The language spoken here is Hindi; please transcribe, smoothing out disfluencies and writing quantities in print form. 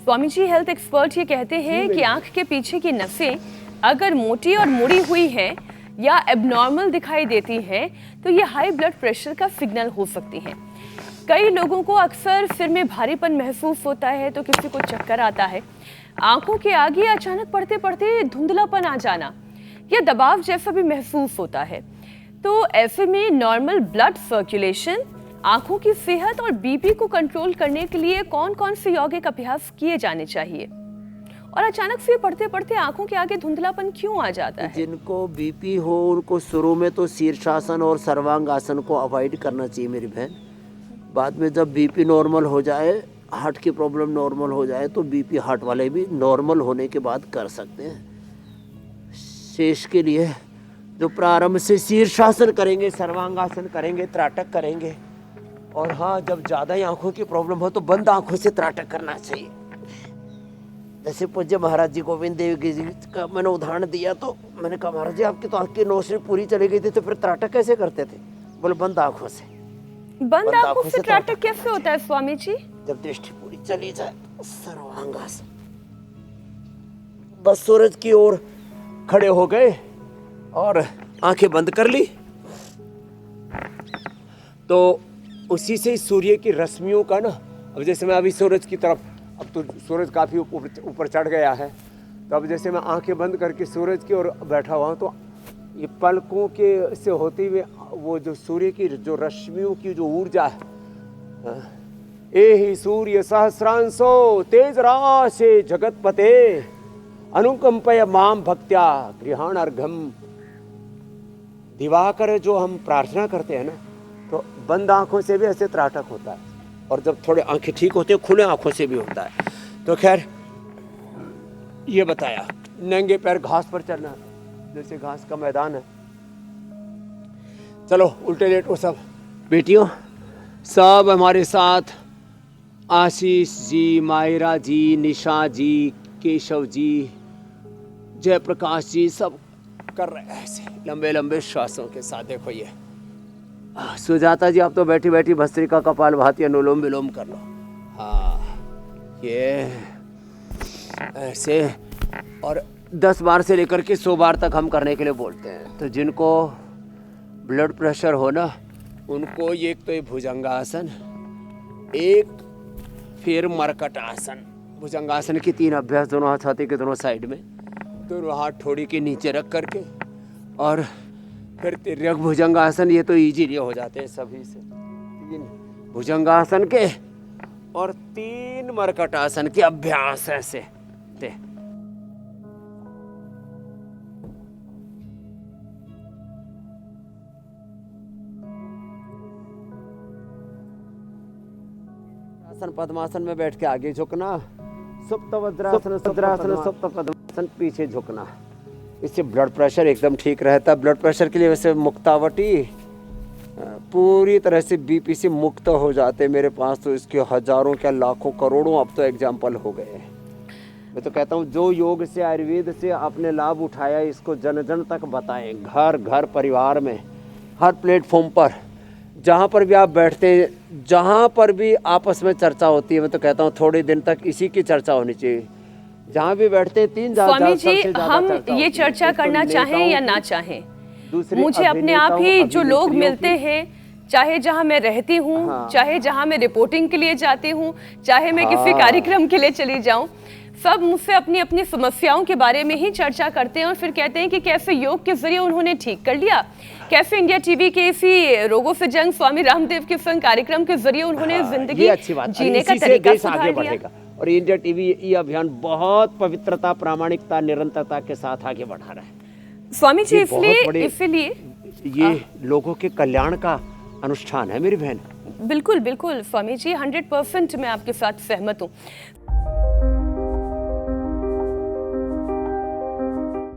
स्वामी जी हेल्थ एक्सपर्ट ये कहते हैं कि आंख के पीछे की नसें अगर मोटी और मुड़ी हुई हैं या एबनॉर्मल दिखाई देती हैं तो ये हाई ब्लड प्रेशर का सिग्नल हो सकती हैं। कई लोगों को अक्सर सिर में भारीपन महसूस होता है तो किसी को चक्कर आता है। आंखों के आगे अचानक पढ़ते पढ़ते धुंधलापन आ जाना या दबाव जैसा भी महसूस होता है। तो ऐसे में नॉर्मल ब्लड सर्कुलेशन, आंखों की सेहत और बीपी को कंट्रोल करने के लिए कौन कौन से यौगिक अभ्यास किए जाने चाहिए और अचानक से पढ़ते पढ़ते आंखों के आगे धुंधलापन क्यों आ जाता है? जिनको बीपी हो उनको शुरू में तो शीर्षासन और सर्वांगासन को अवॉइड करना चाहिए मेरी बहन। बाद में जब बीपी नॉर्मल हो जाए, हार्ट की प्रॉब्लम नॉर्मल हो जाए तो बीपी हार्ट वाले भी नॉर्मल होने के बाद कर सकते हैं। शेष के लिए जो प्रारंभ से शीर्षासन करेंगे, सर्वांगासन करेंगे, त्राटक करेंगे। और हाँ, जब ज़्यादा ही आंखों की प्रॉब्लम हो तो बंद आंखों से त्राटक करना चाहिए। जैसे पूज्य महाराज जी गोविंद देव जी का मैंने उदाहरण दिया तो मैंने कहा महाराज जी आपकी तो आंख की रोशनी पूरी चली गई थी तो फिर त्राटक कैसे करते थे? बोले बंद आंखों से। बंद आंखों से त्राटक कैसे होता है स्वामी जी? जब दृष्टि पूरी चली जाए, सर्वांगासन, बस सूरज की ओर खड़े हो गए और आंखें बंद कर ली तो उसी से सूर्य की रश्मियों का ना, अब जैसे मैं अभी सूरज की तरफ, अब तो सूरज काफ़ी ऊपर चढ़ गया है, तो अब जैसे मैं आंखें बंद करके सूरज की ओर बैठा हुआ हूँ तो ये पलकों के से होते हुए वो जो सूर्य की जो रश्मियों की जो ऊर्जा है, ए ही सूर्य सहस्रांशो तेज राशे जगतपते अनुकंपय माम भक्त्या गृहाण अर्घम। दिवाकर जो हम प्रार्थना करते हैं ना, तो बंद आंखों से भी ऐसे त्राटक होता है और जब थोड़े आंखें ठीक होते हैं खुले आंखों से भी होता है। तो खैर ये बताया, नंगे पैर घास पर चलना, जैसे घास का मैदान है। चलो उल्टे लेटो सब बेटियों, सब हमारे साथ आशीष जी, मायरा जी, निशा जी, केशव जी, जयप्रकाश जी सब कर रहे हैं ऐसे लंबे लंबे श्वासों के साथ। देखो ये सुजाता जी, आप तो बैठी बैठी भस्त्रिका कपाल भाती अनुलोम विलोम कर लो। हाँ, ये ऐसे, और 10 बार से लेकर के 100 बार तक हम करने के लिए बोलते हैं। तो जिनको ब्लड प्रेशर हो ना, उनको ये एक तो ये भुजंगासन, एक फिर मरकट आसन। भुजंगासन की 3 अभ्यास, दोनों हाथ छाती के दोनों साइड में, दोनों हाथ ठोड़ी के नीचे रख करके, और फिर तिर्यक भुजंगासन। ये तो इजीली हो जाते हैं सभी से। 3 भुजंगासन के और 3 मरकटासन के अभ्यास ऐसे थे। आसन पद्मासन में बैठ के आगे झुकना, सुप्त वज्रासन, वज्रासन, सुप्त पद्मासन, पीछे झुकना। इससे ब्लड प्रेशर एकदम ठीक रहता है। ब्लड प्रेशर के लिए वैसे मुक्तावटी पूरी तरह से बीपी से मुक्त हो जाते। मेरे पास तो इसके हजारों क्या लाखों करोड़ों अब तो एग्जाम्पल हो गए हैं। मैं तो कहता हूँ जो योग से आयुर्वेद से आपने लाभ उठाया इसको जन जन तक बताएं, घर घर परिवार में, हर प्लेटफॉर्म पर, जहाँ पर भी आप बैठते हैं, जहाँ पर भी आपस में चर्चा होती है, मैं तो कहता हूँ थोड़े दिन तक इसी की चर्चा होनी चाहिए। जहाँ भी बैठते हैं 3 स्वामी जी, हम ये चर्चा करना चाहें या ना चाहें, मुझे अपने आप ही जो लोग मिलते हैं, चाहे जहाँ मैं रहती हूँ, हाँ, चाहे जहाँ मैं रिपोर्टिंग के लिए जाती हूँ, चाहे मैं किसी कार्यक्रम के लिए चली जाऊँ, सब मुझसे अपनी अपनी समस्याओं के बारे में ही चर्चा करते हैं और फिर कहते हैं कि कैसे योग के जरिए उन्होंने ठीक कर लिया, कैसे इंडिया टीवी के इसी रोगों से जंग स्वामी रामदेव के संग कार्यक्रम के जरिए उन्होंने जिंदगी जीने का तरीका सुधार दिया। और इंडिया टीवी ये अभियान बहुत पवित्रता, प्रामाणिकता, निरंतरता के साथ आगे बढ़ा रहा है स्वामी जी। इसलिए ये लोगों के कल्याण का अनुष्ठान है मेरी बहन। बिल्कुल बिल्कुल स्वामी जी, 100% मैं आपके साथ सहमत हूँ।